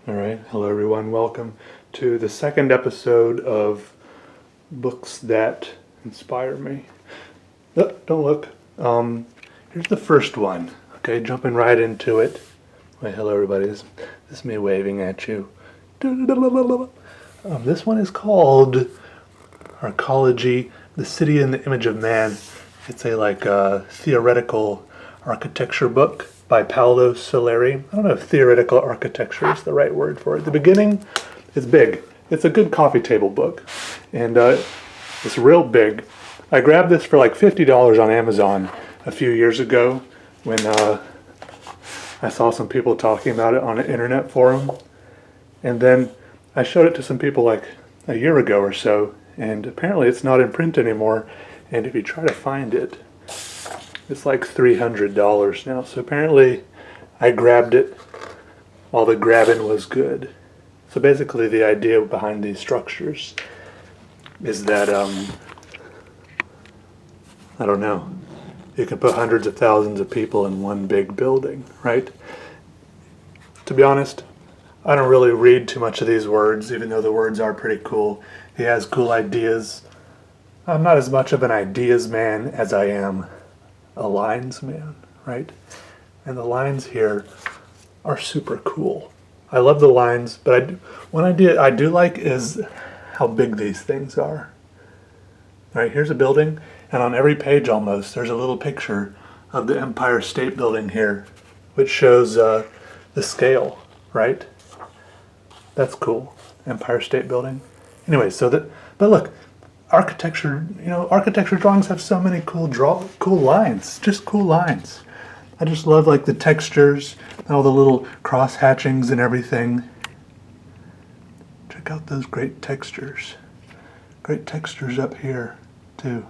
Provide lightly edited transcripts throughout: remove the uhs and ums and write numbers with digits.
All right, hello everyone. Welcome to the second episode of Books That Inspire Me. Don't look. Here's the first one. Okay, jumping right into it. Wait, hello everybody. This is me waving at you. This one is called Oncology the City in the Image of Man. It's a theoretical architecture book by Paolo Soleri. I don't know if theoretical architecture is the right word for it. The beginning is big. It's a good coffee table book. And it's real big. I grabbed this for like $50 on Amazon a few years ago when I saw some people talking about it on an internet forum. And then I showed it to some people like a year ago or so. And apparently it's not in print anymore. And if you try to find it, it's like $300 now. So apparently I grabbed it while the grabbing was good. So basically the idea behind these structures is that, I don't know, you can put hundreds of thousands of people in one big building, right? To be honest, I don't really read too much of these words, even though the words are pretty cool. He has cool ideas. I'm not as much of an ideas man as I am a lines man, right? And the lines here are super cool. I love the lines, but one idea I do like is how big these things are. All right, here's a building, and on every page almost, there's a little picture of the Empire State Building here, which shows the scale, right? That's cool. Empire State Building. Anyway, but look, architecture drawings have so many cool lines, just cool lines. I just love like the textures, and all the little cross hatchings and everything. Check out those great textures. Great textures up here too.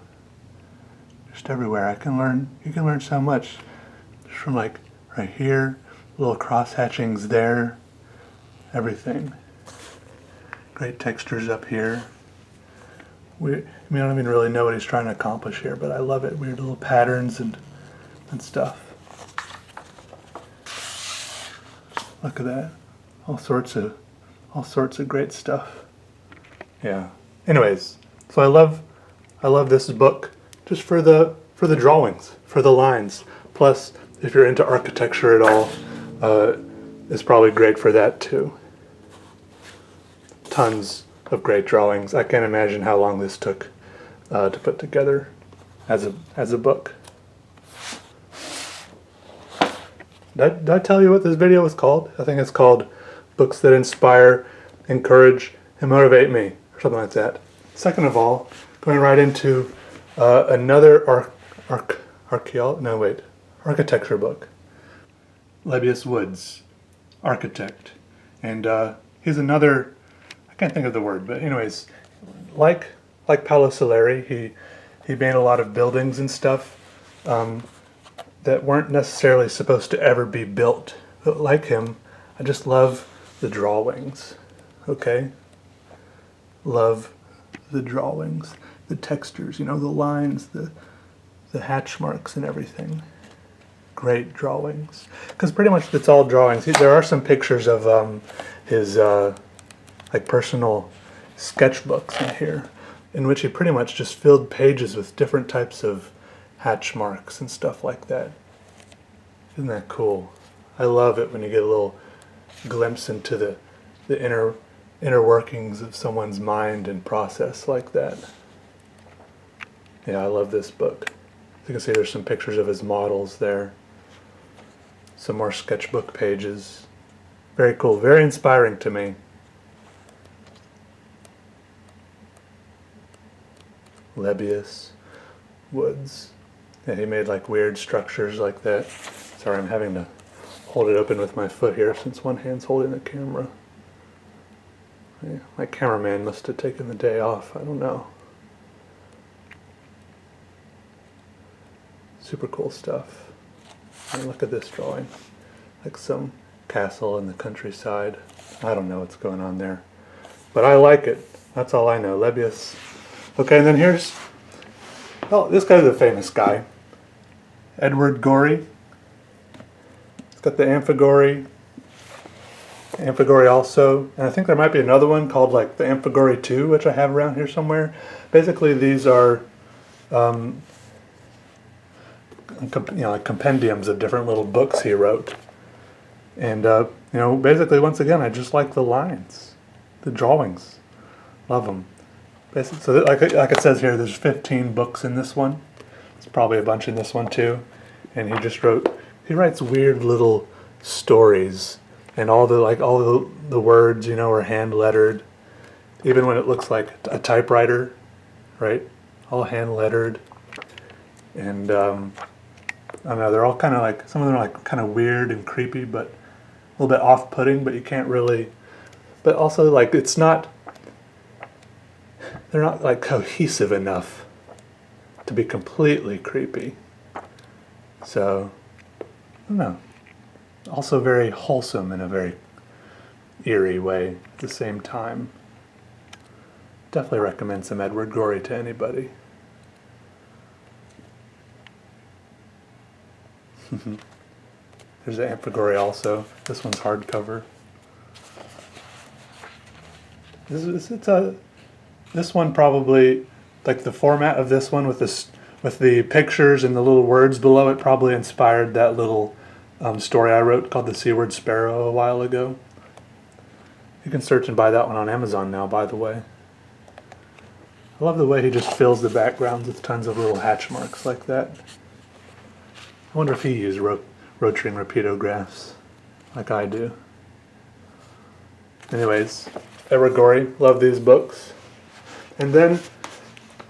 Just everywhere. You can learn so much just from like right here, little cross hatchings there, everything. Great textures up here. I don't even really know what he's trying to accomplish here, but I love it. Weird little patterns and stuff. Look at that. All sorts of great stuff. Yeah. Anyways, so I love this book just for the drawings, for the lines. Plus, if you're into architecture at all, it's probably great for that too. Tons of great drawings. I can't imagine how long this took to put together as a book. Did I tell you what this video was called? I think it's called Books That Inspire, Encourage, and Motivate Me, or something like that. Second of all, going right into another architecture book. Lebbeus Woods, architect. And he's another, I can't think of the word, but anyways, like Paolo Soleri, he made a lot of buildings and stuff that weren't necessarily supposed to ever be built. But like him, I just love the drawings, okay? Love the drawings, the textures, the lines, the hatch marks and everything. Great drawings. Because pretty much it's all drawings. There are some pictures of his personal sketchbooks in here, in which he pretty much just filled pages with different types of hatch marks and stuff like that. Isn't that cool? I love it when you get a little glimpse into the inner workings of someone's mind and process like that. Yeah, I love this book. You can see there's some pictures of his models there. Some more sketchbook pages. Very cool, very inspiring to me. Lebbeus Woods. Yeah, he made like weird structures like that. Sorry, I'm having to hold it open with my foot here since one hand's holding the camera. Yeah, my cameraman must have taken the day off. I don't know. Super cool stuff. And look at this drawing. Like some castle in the countryside. I don't know what's going on there. But I like it. That's all I know. Lebbeus. Okay, and then here's... Oh, this guy's a famous guy. Edward Gorey. It's got the amphigory. Amphigory also, and I think there might be another one called like the Amphigory 2, which I have around here somewhere. Basically, these are like compendiums of different little books he wrote. And basically, once again, I just like the lines, the drawings, love them. Basically, so like it says here, there's 15 books in this one. There's probably a bunch in this one too. And he writes weird little stories, and all the words, are hand lettered, even when it looks like a typewriter, right? All hand lettered, and I don't know. They're all kind of like, some of them are like kind of weird and creepy, but a little bit off-putting. But you can't really. But also like they're not like cohesive enough to be completely creepy. So I don't know. Also very wholesome in a very eerie way at the same time. Definitely recommend some Edward Gorey to anybody. There's the Amphigory also. This one's hardcover. This one probably, like the format of this one with the pictures and the little words below it, probably inspired that little story I wrote called The Seaward Sparrow a while ago. You can search and buy that one on Amazon now, by the way. I love the way he just fills the backgrounds with tons of little hatch marks like that. I wonder if he used rotary and repeatographs like I do. Anyways, Edward Gorey, love these books. And then,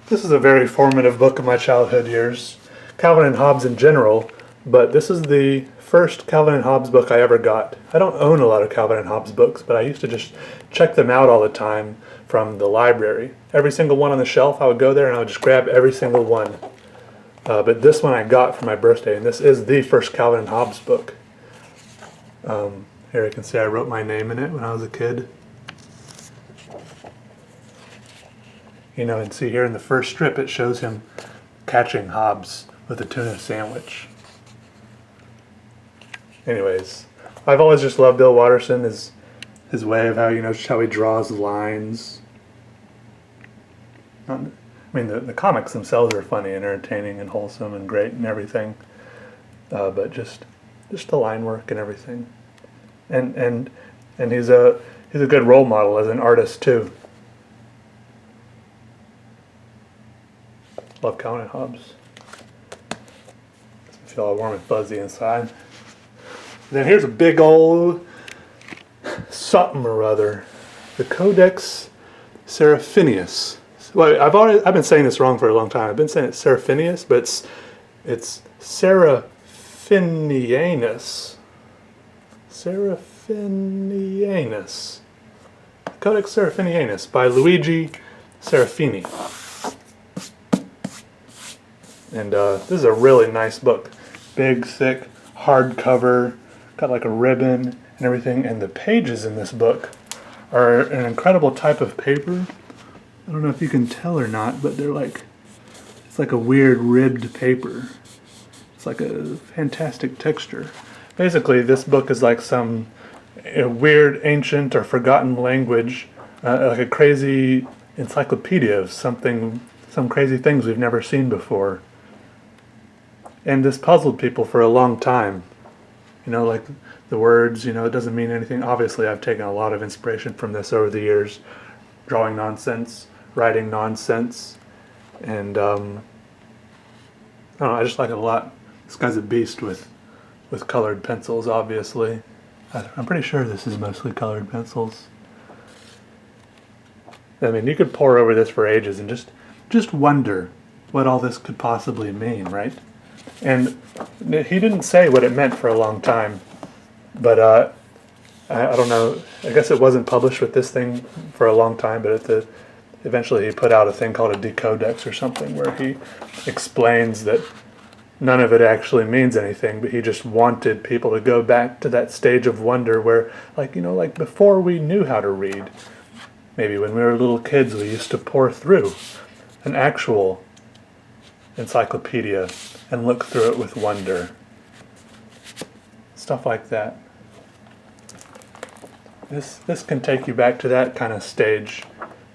this is a very formative book of my childhood years. Calvin and Hobbes in general, but this is the first Calvin and Hobbes book I ever got. I don't own a lot of Calvin and Hobbes books, but I used to just check them out all the time from the library. Every single one on the shelf, I would go there and I would just grab every single one. But this one I got for my birthday, and this is the first Calvin and Hobbes book. Here you can see I wrote my name in it when I was a kid. And see here in the first strip it shows him catching Hobbes with a tuna sandwich. Anyways, I've always just loved Bill Watterson, his way of how he draws lines. The comics themselves are funny and entertaining and wholesome and great and everything, but just the line work and everything, and he's a good role model as an artist too. Love Calvin and Hobbes. I feel all warm and fuzzy inside. Then here's a big old something or other, the Codex Phineas. Well, I've been saying this wrong for a long time. I've been saying it's Phineas, but it's Phineas. Phineas. Codex Phineas by Luigi Serafini. And this is a really nice book. Big, thick, hardcover, got like a ribbon and everything. And the pages in this book are an incredible type of paper. I don't know if you can tell or not, but it's like a weird ribbed paper. It's like a fantastic texture. Basically, this book is like some weird, ancient, or forgotten language, like a crazy encyclopedia of some crazy things we've never seen before. And this puzzled people for a long time. Like the words, it doesn't mean anything. Obviously, I've taken a lot of inspiration from this over the years, drawing nonsense, writing nonsense, and I don't know, I just like it a lot. This guy's a beast with colored pencils, obviously. I'm pretty sure this is mostly colored pencils. You could pore over this for ages and just wonder what all this could possibly mean, right? And he didn't say what it meant for a long time, but I don't know. I guess it wasn't published with this thing for a long time, but eventually he put out a thing called a Codex or something where he explains that none of it actually means anything, but he just wanted people to go back to that stage of wonder where, like before we knew how to read, maybe when we were little kids, we used to pore through an actual encyclopedia and look through it with wonder. Stuff like that. This can take you back to that kind of stage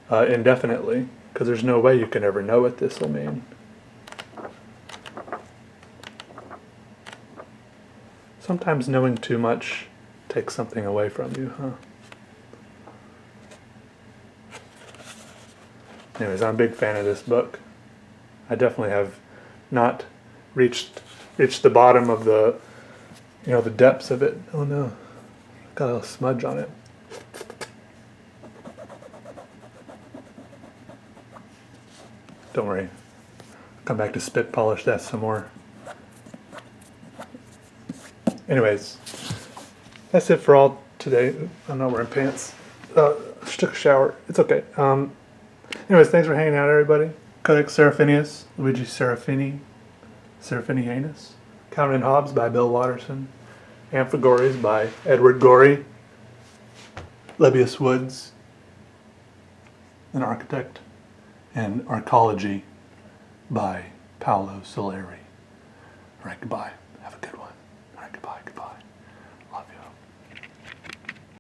indefinitely, because there's no way you can ever know what this will mean. Sometimes knowing too much takes something away from you, huh? Anyways, I'm a big fan of this book. I definitely have not reached the bottom of the depths of it. Oh no, got a little smudge on it. Don't worry, come back to spit polish that some more. Anyways, that's it for all today. I'm not wearing pants. Just took a shower. It's okay. Anyways, thanks for hanging out, everybody. Codex Phineas, Luigi Seraphinianus. Counted in Hobbes by Bill Watterson. Amphigories by Edward Gorey. Lebbeus Woods, an architect. And Oncology by Paolo Soleri. All right, goodbye. Have a good one.